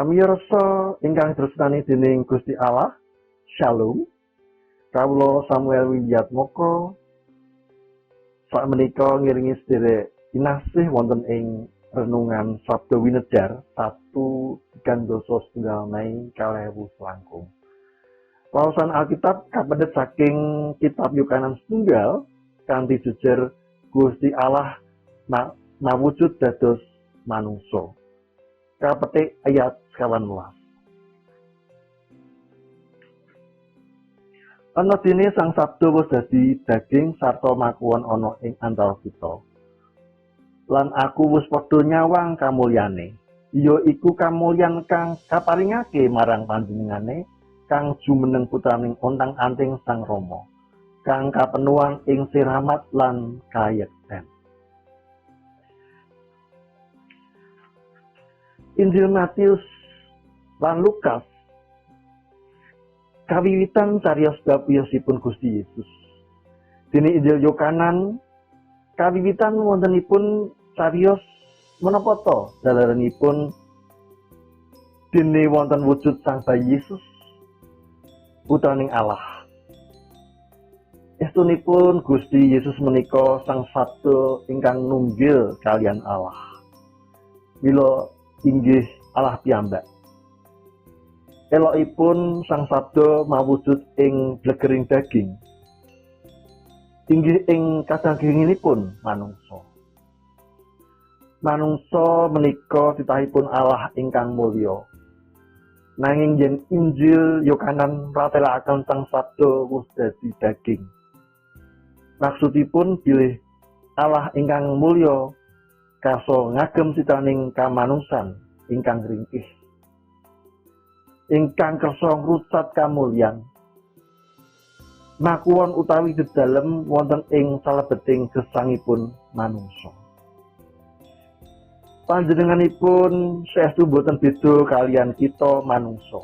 Pamirsa ingkang tresnani dening Gusti Allah, Shalom. Kawula Samuel Widiatmoko sakmenika ngiringi sedherek inasih wonten ing renungan Sabda Winedhar 1/9 Mei 2020. Wawasan Alkitab kapendhet saking kitab Yohanes setunggal kanthi jejer Gusti Allah mawujud dados manungsa. Kapetik ayat 18. Ana dene Sang Sabda wis dadi daging sarta makuwon ana ing antara kita. Lan aku wis padha nyawang kamulyane. Ya iku kamulyan kang kaparingake marang panjenengane, kang jumeneng putraning ontang-anting Sang Rama, kang kapenuhan ing siramat lan kayekten. Injil Matius lan Lukas kawiwitan cariyos bab wiyosipun Gusti Yesus. Dene Injil Yohanes kawiwitan wontenipun cariyos menapa ta dalaranipun dene wonten wujud Sang Bayi Yesus putraning Allah. Estunipun Gusti Yesus menika Sang Sabda ingkang nunggil kalian Allah. Mila inggih Allah piyambak. Elokipun Sang Sabda mawujud ing blegering daging. Inggih ing kadagingipun manungsa. Manungsa menika titahipun Allah ingkang mulya. Nanging yen Injil Yohanes mratelaken Sang Sabda wis dadi daging. Maksudipun bilih Allah ingkang mulya kaso ngagem citaning kamanungsan ingkang ringkih, ingkang kersa ngrucat kamulyan, makuwon utawi dedalem wonten ing salebeting gesangipun manungsa. Panjenenganipun saestu boten beda kalian kita manungsa.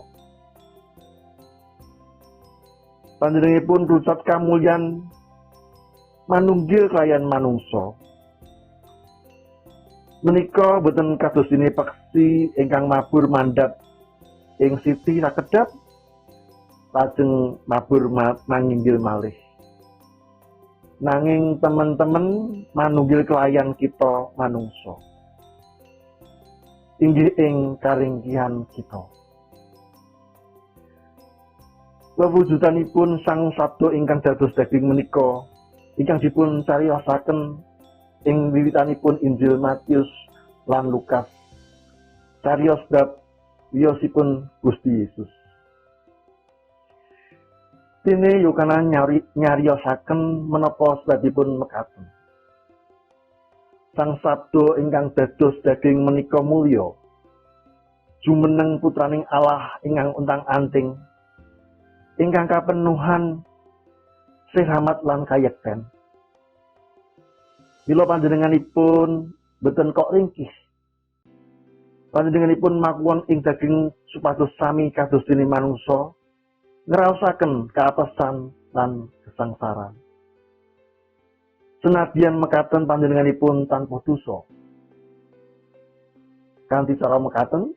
Panjenenganipun rucat kamulyan manunggil kalian manungsa. Menika boten kados dene peksi ingkang mabur mandhap ing siti rakedhap lajeng mabur manginggil malih. Nanging temen-temen manunggil kelayan kita manungsa. Inggih ing karingkihan kita. Wewujudanipun Sang Sabda ingkang dados daging menika ingkang dipun cariyosaken ing wiwitanipun Injil Matius lan Lukas. Cariyos bab wiyosipun Gusti Yesus. Dene Yohanes nyariyosaken menapa sebabipun mekaten. Sang Sabda ingkang dados daging menika mulya, jumeneng putraning Allah ingkang ontang-anting, ingkang kapenuhan siramat lan kayekten. Mila panjenenganipun boten kok ringkih. Panjenenganipun makuwon ing daging supados sami kados dene manungsa ngraosaken kaapesan lan kesangsaran. Senadyan mekaten panjenenganipun tanpa dosa. Kanthi cara mekaten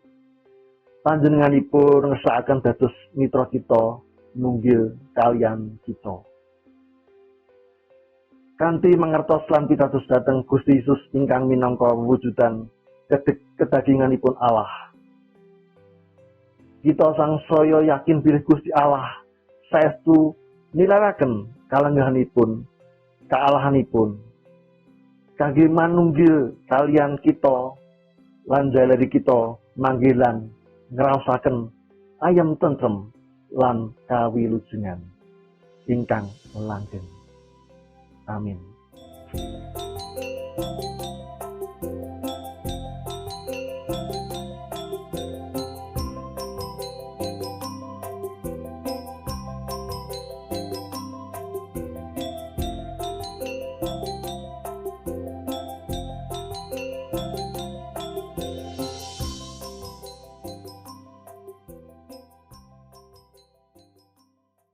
panjenenganipun ngersakaken dados mitra kita nunggil kalian kita. Kanthi mangertos lan pitados dhateng Gusti Yesus ingkang minangka wujudan kedaginganipun Allah. Kita sangsaya yakin bilih Gusti Allah saestu nilaraken kalenggahanipun, kaalahanipun, kangge manunggil kalian kita lan jalari kita manggilan ngraosaken ayem tentrem lan kawilujengan ingkang langgeng. Amin.